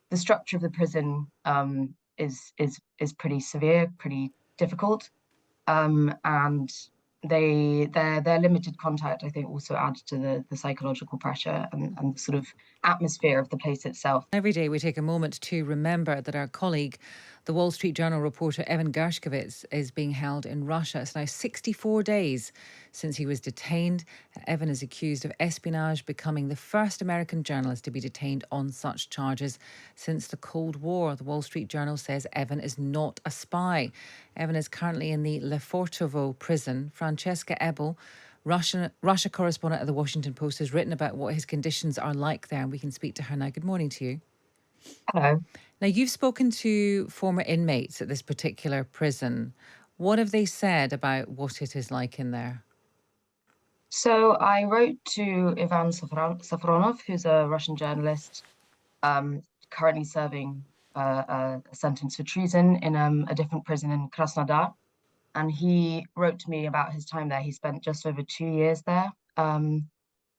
the structure of the prison is pretty severe, pretty difficult, and their limited contact, I think, also adds to the psychological pressure and the sort of atmosphere of the place itself. Every day we take a moment to remember that our colleague, the Wall Street Journal reporter Evan Gershkovich, is being held in Russia. It's now 64 days since he was detained. Evan is accused of espionage, becoming the first American journalist to be detained on such charges since the Cold War. The Wall Street Journal says Evan is not a spy. Evan is currently in the Lerfotovo prison. Francesca Ebel, Russia correspondent at the Washington Post, has written about what his conditions are like there, and we can speak to her now. Good morning to you. Hello. Now, you've spoken to former inmates at this particular prison. What have they said about what it is like in there? So I wrote to Ivan Savronov, who's a Russian journalist, currently serving a sentence for treason in a different prison in Krasnodar. And he wrote to me about his time there. He spent just over 2 years there. And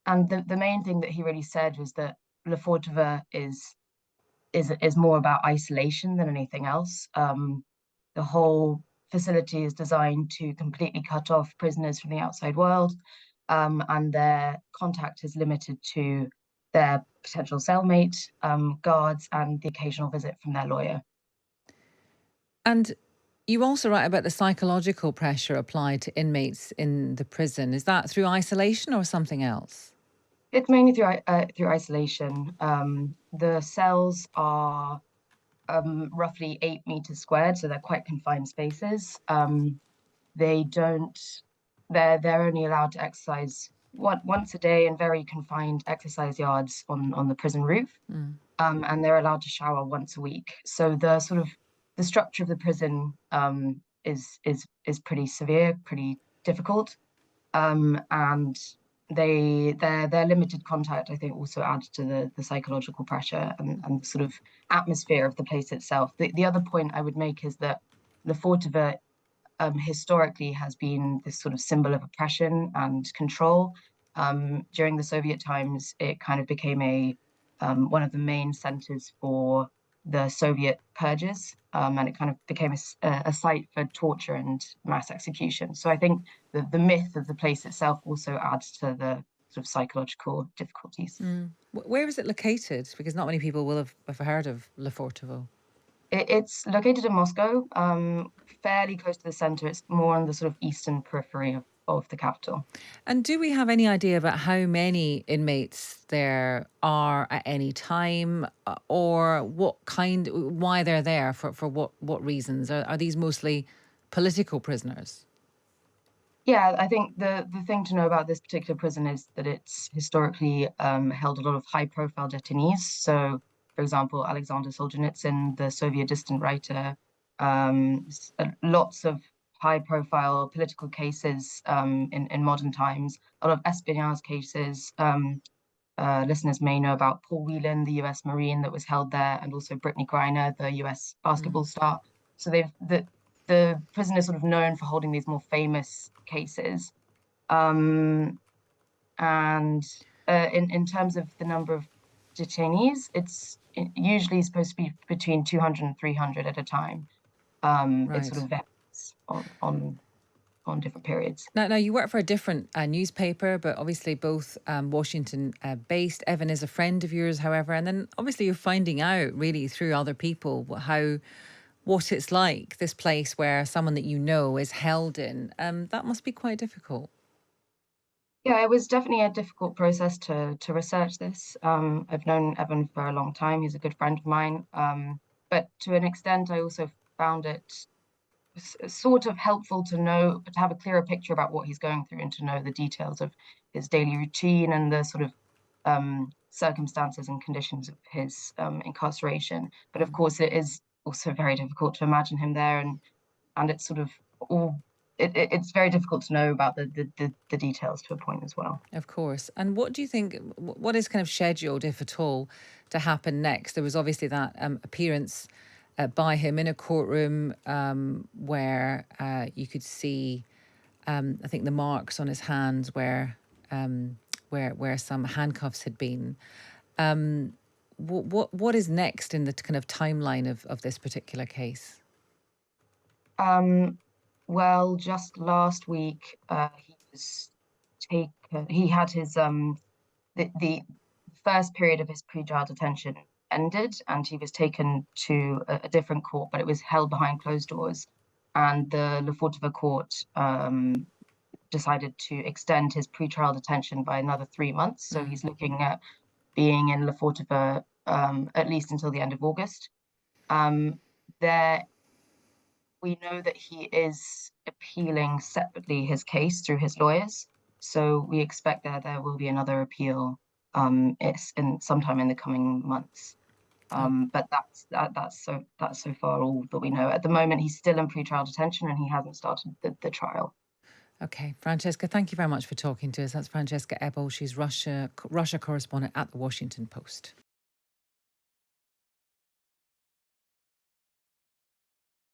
the main thing that he really said was that Lefortova is more about isolation than anything else. The whole facility is designed to completely cut off prisoners from the outside world, and their contact is limited to their potential cellmate, guards, and the occasional visit from their lawyer. And you also write about the psychological pressure applied to inmates in the prison. Is that through isolation or something else? It's mainly through isolation. The cells are roughly 8 meters squared, so they're quite confined spaces. They don't. They're only allowed to exercise once a day in very confined exercise yards on the prison roof, and they're allowed to shower once a week. So the structure of the prison is pretty severe, pretty difficult, and their limited contact, I think, also adds to the psychological pressure and the sort of atmosphere of the place itself. The other point I would make is that Lefortova historically has been this sort of symbol of oppression and control. During the Soviet times, it kind of became one of the main centers for the Soviet purges, and it kind of became a site for torture and mass execution. So I think the myth of the place itself also adds to the sort of psychological difficulties. Where is it located? Because not many people will have heard of Lefortovo. It's located in Moscow, fairly close to the center. It's more on the sort of eastern periphery of the capital. And do we have any idea about how many inmates there are at any time, or why they're there, for what reasons? Are these mostly political prisoners? Yeah, I think the thing to know about this particular prison is that it's historically held a lot of high-profile detainees. So, for example, Alexander Solzhenitsyn, the Soviet dissident writer, lots of high-profile political cases in modern times, a lot of espionage cases. Listeners may know about Paul Whelan, the U.S. Marine that was held there, and also Brittany Griner, the U.S. basketball star. So the prison is sort of known for holding these more famous cases. And in terms of the number of detainees, it's usually supposed to be between 200 and 300 at a time. It sort Right. of varies on different periods. Now, you work for a different newspaper, but obviously both Washington based. Evan is a friend of yours, however, and then obviously you're finding out really through other people what it's like, this place where someone that you know is held in. That must be quite difficult. Yeah, it was definitely a difficult process to research this. I've known Evan for a long time. He's a good friend of mine. But to an extent, I also found it sort of helpful to have a clearer picture about what he's going through and to know the details of his daily routine and the sort of circumstances and conditions of his incarceration. But of course, it is also very difficult to imagine him there, and it's sort of all. It's very difficult to know about the details to a point as well. Of course. And what do you think, what is kind of scheduled, if at all, to happen next? There was obviously that appearance by him in a courtroom where you could see, I think, the marks on his hands where some handcuffs had been. what is next in the kind of timeline of this particular case? Um, well, just last week, he was taken. He had his the first period of his pre-trial detention ended, and he was taken to a different court, but it was held behind closed doors. And the Lerfotovo court decided to extend his pre-trial detention by another 3 months. So Mm. he's looking at being in Lerfotovo at least until the end of August. Um, there we know that he is appealing separately his case through his lawyers. So we expect that there will be another appeal. It's in sometime in the coming months. Oh, But that's so far all that we know. At the moment, he's still in pretrial detention and he hasn't started the trial. okay. Francesca, thank you very much for talking to us. That's Francesca Ebel. She's Russia correspondent at the Washington Post.